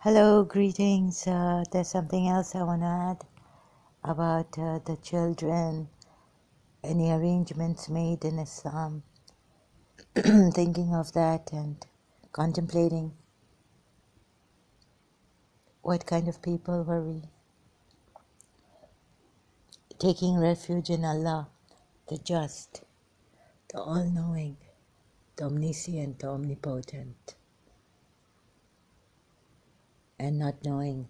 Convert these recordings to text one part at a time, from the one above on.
Hello, greetings. There's something else I want to add about the children, any arrangements made in Islam. Thinking of that and contemplating what kind of people were we, taking refuge in Allah, the just, the all-knowing, the omniscient, the omnipotent, and not knowing.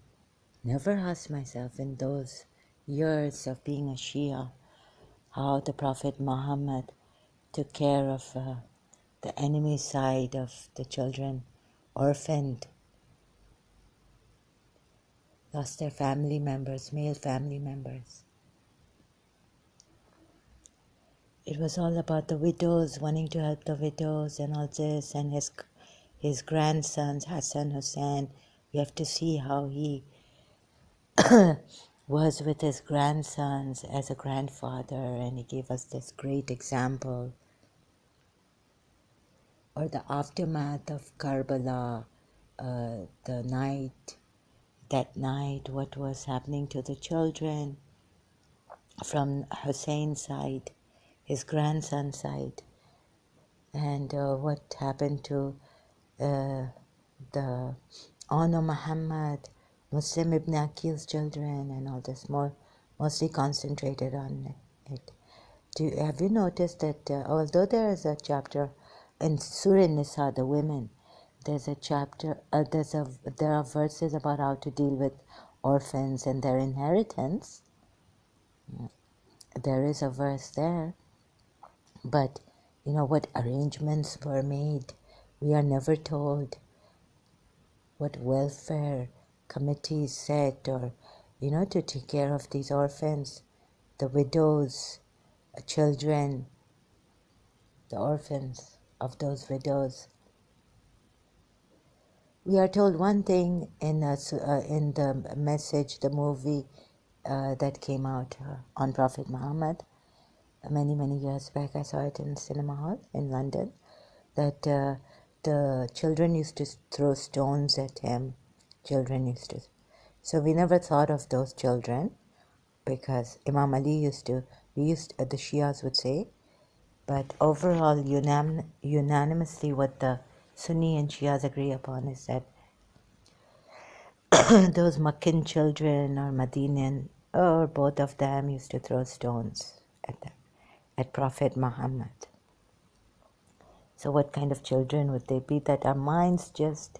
Never asked myself in those years of being a Shia how the Prophet Muhammad took care of the enemy side of the children, orphaned, lost their family members, male family members. It was all about the widows, wanting to help the widows and all this, and his grandsons, Hassan Hussein. We have to see how he was with his grandsons as a grandfather, and he gave us this great example. Or the aftermath of Karbala, that night, what was happening to the children from Hussein's side, his grandson's side, and what happened to the Ono Muhammad, Muslim Ibn Aqil's children, and all this, mostly concentrated on it. Have you noticed that although there is a chapter in Surah Nisa, the women, there's a chapter, there are verses about how to deal with orphans and their inheritance. There is a verse there, but what arrangements were made. We are never told what welfare committees set, or to take care of these orphans, the widows, children, the orphans of those widows. We are told one thing in the message, the movie that came out on Prophet Muhammad many years back. I saw it in the cinema hall in London, that the children used to throw stones at him. So we never thought of those children, because Imam Ali the Shias would say. But overall, unanimously, what the Sunni and Shias agree upon is that those Meccan children or Medinian, or both of them, used to throw stones at Prophet Muhammad. So what kind of children would they be, that our minds just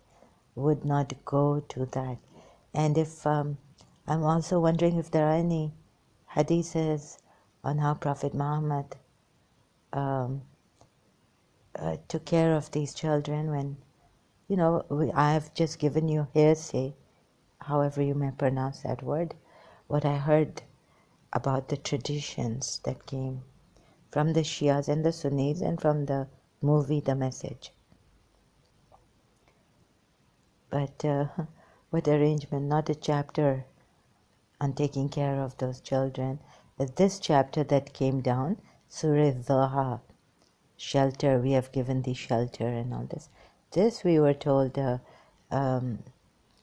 would not go to that? And if I'm also wondering if there are any hadiths on how Prophet Muhammad took care of these children when, I have just given you hearsay, however you may pronounce that word, what I heard about the traditions that came from the Shias and the Sunnis and from the movie The Message. But what arrangement, not a chapter on taking care of those children. This chapter that came down, Surah Dhaha, shelter, we have given thee shelter, and all this. This we were told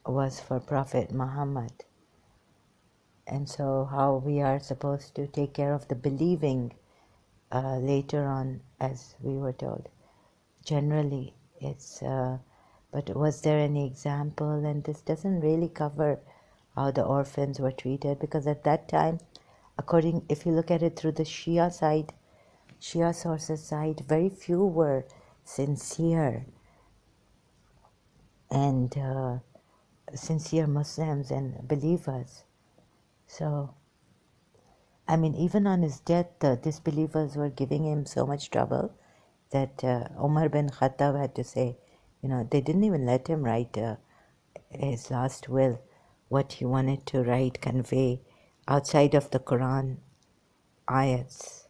was for Prophet Muhammad. And so how we are supposed to take care of the believing later on, as we were told. Generally, it's... but was there any example? And this doesn't really cover how the orphans were treated, because at that time, if you look at it through the Shia sources side, very few were sincere and sincere Muslims and believers. So, even on his death, the disbelievers were giving him so much trouble that Umar bin Khattab had to say, they didn't even let him write his last will, what he wanted to write, convey, outside of the Quran ayats,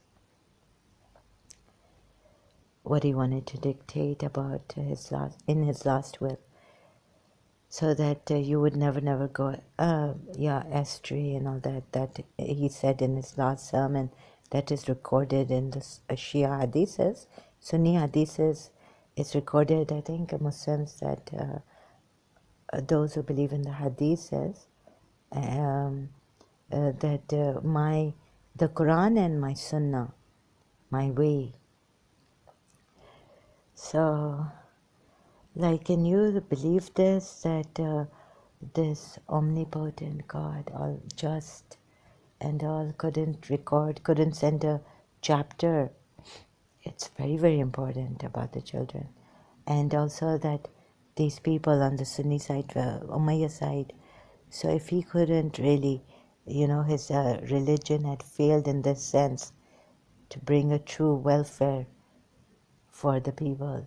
what he wanted to dictate about in his last will, so that you would never go, Estri and all that he said in his last sermon, that is recorded in the Shia hadiths, Sunni hadiths. It's recorded, I think, Muslims that those who believe in the Hadith says that the Quran and my Sunnah, my way. So, like, can you believe this, that this omnipotent God, all just and all, couldn't send a chapter? It's very, very important about the children. And also that these people on the Sunni side, Umayyad side, so if he couldn't really, his religion had failed in this sense to bring a true welfare for the people,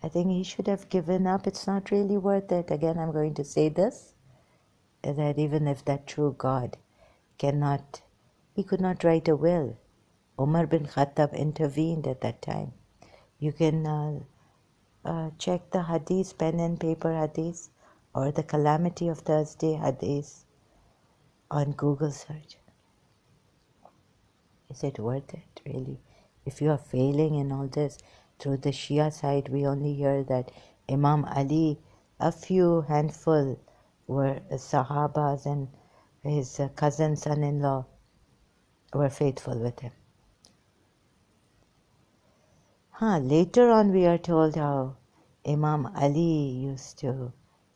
I think he should have given up. It's not really worth it. Again, I'm going to say this, that even if that true God he could not write a will. Umar bin Khattab intervened at that time. You can check the Hadith, pen and paper Hadith, or the Calamity of Thursday Hadith on Google search. Is it worth it, really? If you are failing in all this, through the Shia side, we only hear that Imam Ali, a few handful were Sahabas, and his cousin son-in-law were faithful with him. Later on we are told how Imam Ali used to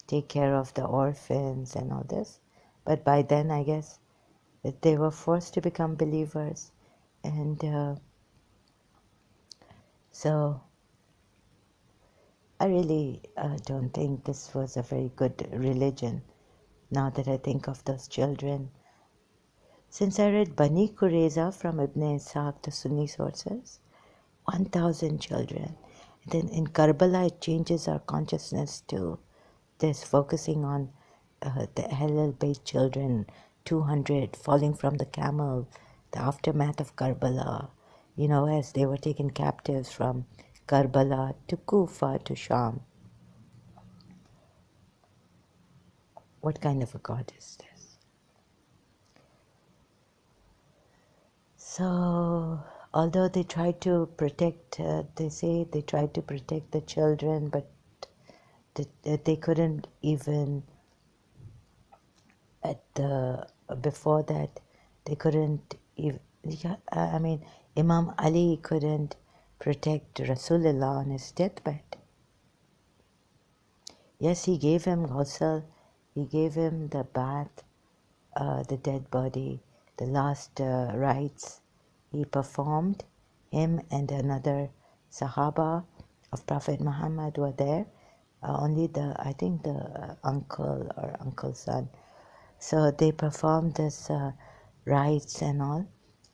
take care of the orphans and all this. But by then, I guess, that they were forced to become believers. And so I really don't think this was a very good religion, now that I think of those children. Since I read Bani Qurayza from Ibn Ishaq, the Sunni sources, 1,000 children. And then in Karbala, it changes our consciousness to this, focusing on the Ahlul Bayt children, 200 falling from the camel, the aftermath of Karbala, as they were taken captives from Karbala to Kufa to Sham. What kind of a God is this? So, although they tried to protect, they say they tried to protect the children, but they couldn't even, before that, they couldn't even, Imam Ali couldn't protect Rasulullah on his deathbed. Yes, he gave him ghusl, he gave him the bath, the dead body, the last rites he performed. Him and another Sahaba of Prophet Muhammad were there. Only the uncle or uncle's son. So they performed this rites and all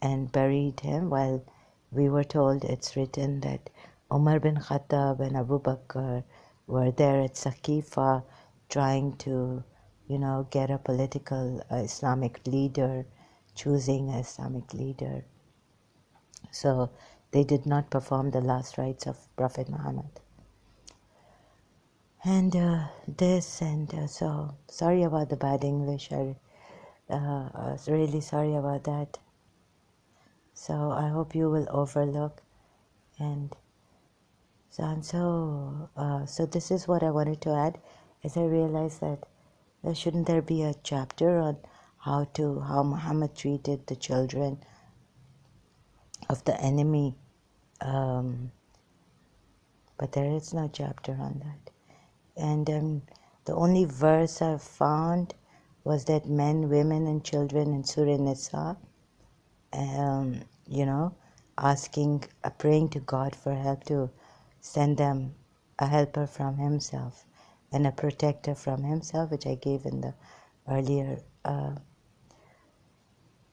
and buried him, while we were told, it's written that Umar bin Khattab and Abu Bakr were there at Saqifa trying to, get a political Islamic leader, choosing an Islamic leader. So they did not perform the last rites of Prophet Muhammad. And so sorry about the bad English. I was really sorry about that. So I hope you will overlook. And so this is what I wanted to add, as I realized that shouldn't there be a chapter on how Muhammad treated the children of the enemy, but there is no chapter on that. And the only verse I've found was that men, women, and children in Surah Nisa, praying to God for help to send them a helper from Himself and a protector from Himself, which I gave in the earlier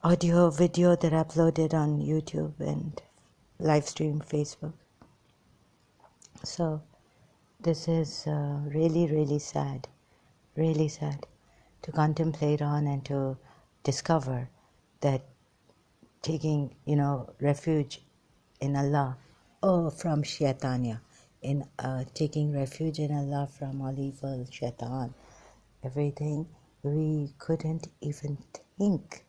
audio video that I uploaded on YouTube and live stream Facebook. So this is really, really sad to contemplate on and to discover that taking, refuge in Allah, from Shaitania, in taking refuge in Allah from all evil, Shaitan, everything, we couldn't even think.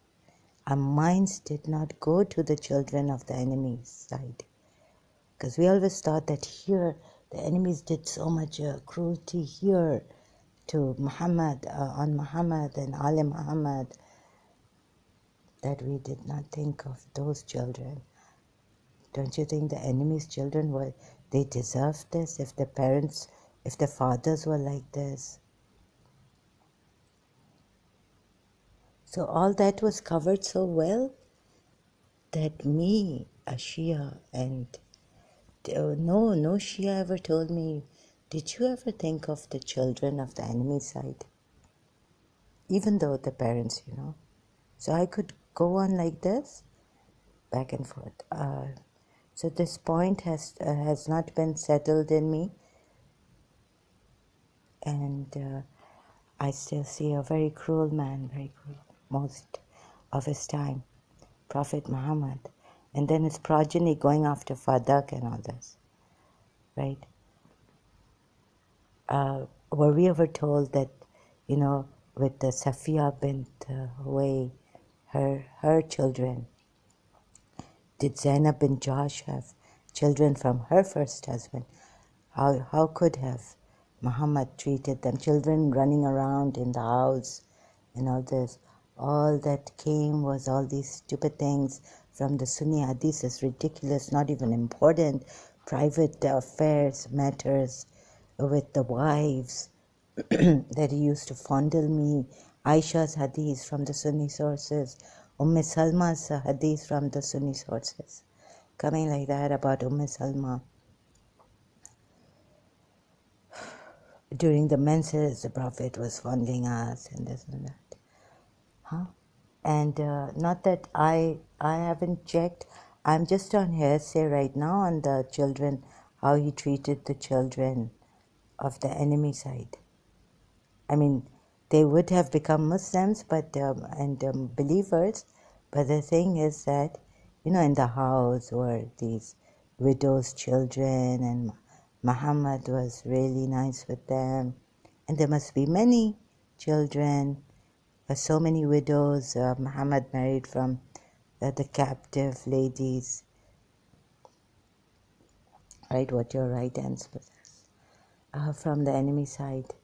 Our minds did not go to the children of the enemy's side. Because we always thought that here The enemies did so much cruelty here to Muhammad, on Muhammad and Ali Muhammad, that we did not think of those children. Don't you think the enemy's children they deserved this if their parents, if their fathers were like this? So all that was covered so well that me, a Shia, and no Shia ever told me, did you ever think of the children of the enemy side? Even though the parents, So I could go on like this, back and forth. So this point has not been settled in me, and I still see a very cruel man, very cruel, most of his time, Prophet Muhammad, and then his progeny going after Fadak and all this, right? Were we ever told that, with the Safiya bint Huway, her children, did Zainab bin Josh have children from her first husband? How could have Muhammad treated them? Children running around in the house and all this. All that came was all these stupid things from the Sunni Hadith is ridiculous, not even important. Private affairs, matters with the wives that he used to fondle me. Aisha's Hadith from the Sunni sources. Salma's Hadith from the Sunni sources. Coming like that about Salma. During the menses, the Prophet was fondling us and this and that. Huh? And not that I haven't checked. I'm just on hearsay right now on the children, how he treated the children of the enemy side. I mean, they would have become Muslims, and believers, but the thing is that, in the house were these widows' children, and Muhammad was really nice with them, and there must be many children, so many widows Muhammad married from the captive ladies, right? What your right hands possess, from the enemy side.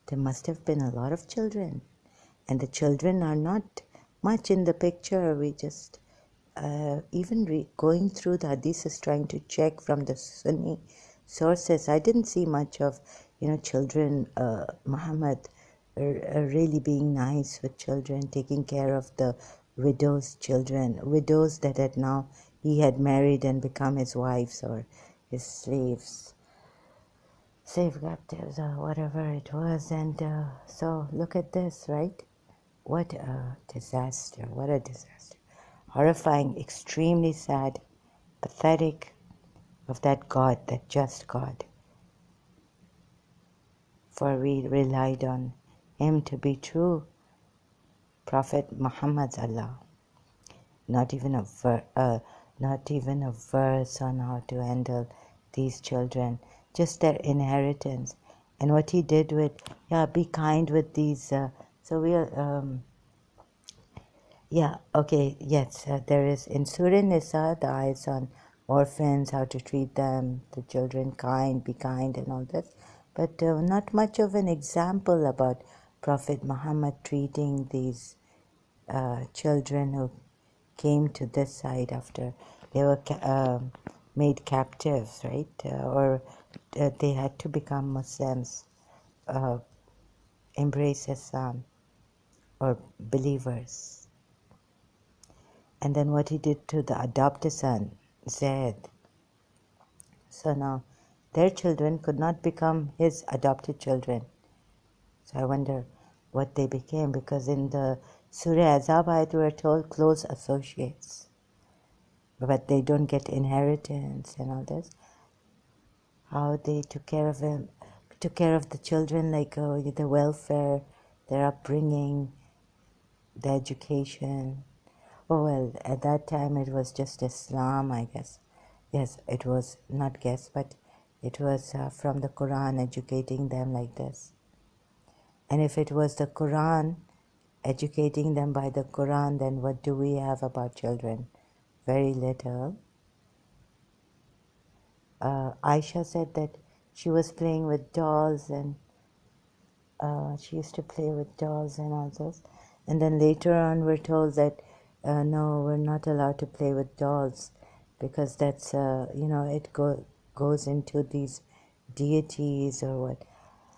There must have been a lot of children, and the children are not much in the picture. We just, even going through the hadiths, trying to check from the Sunni sources, I didn't see much of, children, Muhammad really being nice with children, taking care of the widows' children, widows that he had married and become his wives or his slaves. Slave captives or whatever it was, and so look at this, right? What a disaster, what a disaster. Horrifying, extremely sad, pathetic of that God, that just God. For we relied on him to be true Prophet Muhammad's Allah. Not even a verse on how to handle these children, just their inheritance. And what he did with, be kind with these. So we are, there is in Surah Nisa the ayahs on orphans, how to treat them, the children, be kind, and all this. But not much of an example about Prophet Muhammad treating these children who came to this side after they were made captives, right? Or they had to become Muslims, embrace Islam, or believers. And then what he did to the adopted son, Zaid. So now their children could not become his adopted children. So I wonder what they became, because in the Surah Azab ayat we are told close associates, but they don't get inheritance and all this. How they took care of him, took care of the children, like the welfare, their upbringing, the education. Oh well, at that time it was just Islam, I guess. Yes, it was not guess, but it was from the Quran educating them like this. And if it was the Quran educating them by the Quran, then what do we have about children? Very little. Aisha said that she was playing with dolls, and she used to play with dolls and all this. And then later on, we're told that no, we're not allowed to play with dolls because that's, it goes into these deities or what.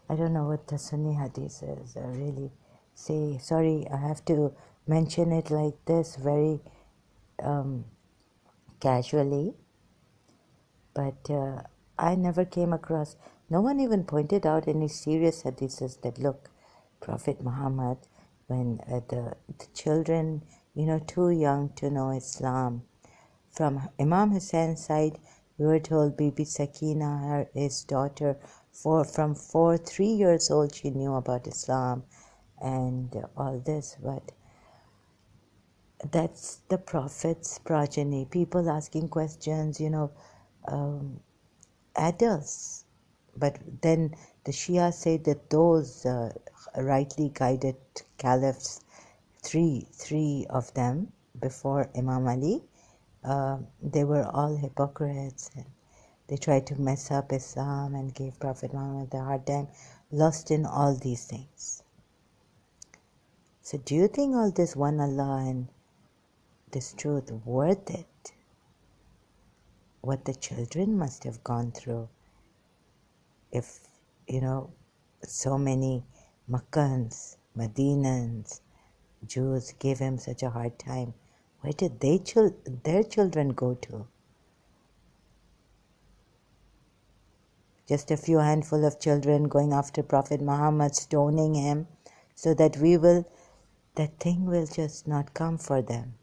I don't know what the Sunni Hadith is really say. Sorry, I have to mention it like this very casually, but I never came across, no one even pointed out any serious hadiths that look, Prophet Muhammad, when the children, too young to know Islam. From Imam Hussein's side, we were told Bibi Sakina, his daughter, from 3 years old, she knew about Islam and all this, but that's the Prophet's progeny. People asking questions, adults. But then the Shia say that those rightly guided caliphs, three of them before Imam Ali, they were all hypocrites, and they tried to mess up Islam and gave Prophet Muhammad a hard time, lost in all these things. So do you think all this one Allah and this truth worth it? What the children must have gone through if, so many Makkans, Madinans, Jews gave him such a hard time. Where did their children go to? Just a few handful of children going after Prophet Muhammad, stoning him, so that that thing will just not come for them.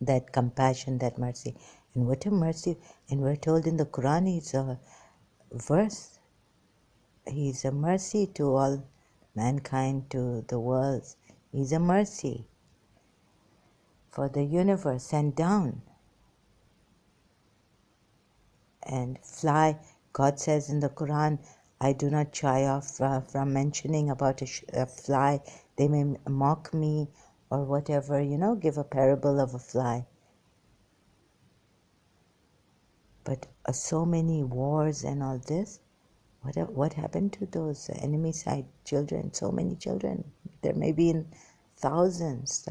That compassion, that mercy. And what a mercy. And we're told in the Quran, he's a verse. He's a mercy to all mankind, to the world. He's a mercy for the universe sent down. And fly, God says in the Quran, I do not shy off from mentioning about a fly. They may mock me or whatever, give a parable of a fly. But so many wars and all this, what happened to those enemy side children? So many children. There may be in thousands.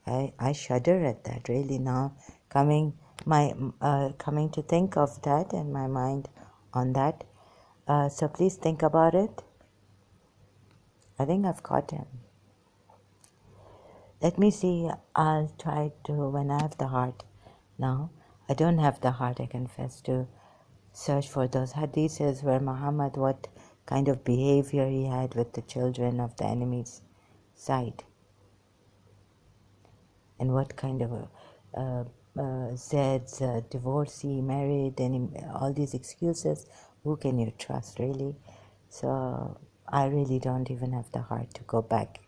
I shudder at that really now, coming to think of that and my mind on that. So please think about it. I think I've caught him. Let me see. I'll try to, when I have the heart. Now, I don't have the heart, I confess, to search for those hadiths where Muhammad, what kind of behavior he had with the children of the enemy's side, and what kind of Zed's divorcee, married, and all these excuses. Who can you trust, really? So I really don't even have the heart to go back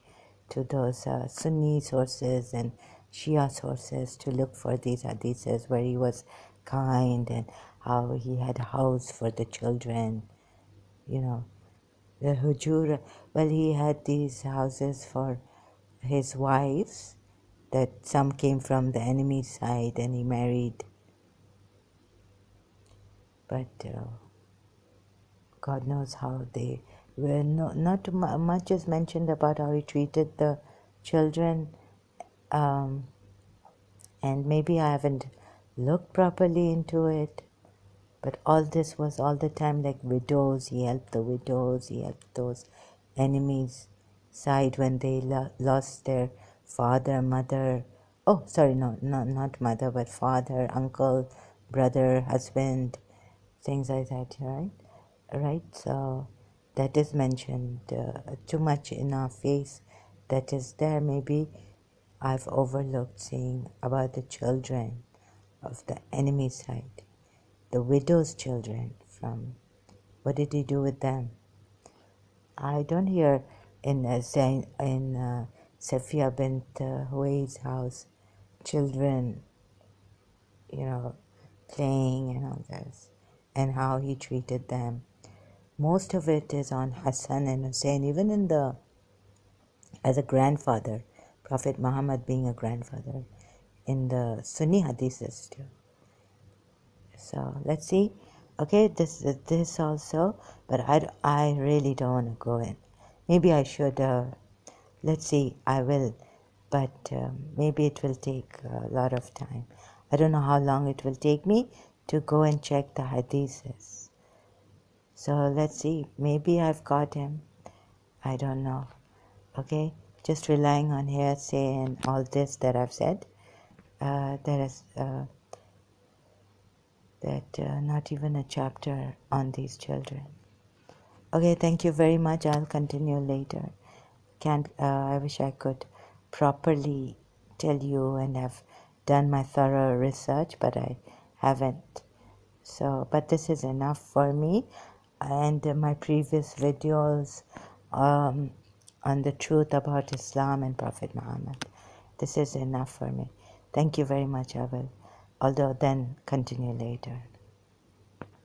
to those Sunni sources and Shia sources to look for these hadiths where he was kind and how he had a house for the children, the hujur. Well, he had these houses for his wives, that some came from the enemy side and he married. But God knows how they were. Not much is mentioned about how he treated the children. And maybe I haven't looked properly into it. But all this was all the time like widows. He helped the widows. He helped those enemies side when they lost their father, mother. Oh, sorry, no, not mother, but father, uncle, brother, husband, things like that, right? Right? So that is mentioned too much in our face. That is there. Maybe I've overlooked saying about the children of the enemy side, the widow's children from, what did he do with them? I don't hear in Safia bint Huwai's house children, playing and all this, and how he treated them. Most of it is on Hassan and Hussein, even as a grandfather, Prophet Muhammad being a grandfather, in the Sunni hadiths too. So let's see. Okay, this also, but I really don't want to go in. Maybe I should. Let's see. I will, but maybe it will take a lot of time. I don't know how long it will take me to go and check the hadiths. So let's see. Maybe I've got him. I don't know. Okay, just relying on hearsay and all this that I've said. There is not even a chapter on these children. Okay, thank you very much. I'll continue later. Can't. I wish I could properly tell you and have done my thorough research, but I haven't. So, but this is enough for me. And my previous videos on the truth about Islam and Prophet Muhammad. This is enough for me. Thank you very much. I will, although then continue later.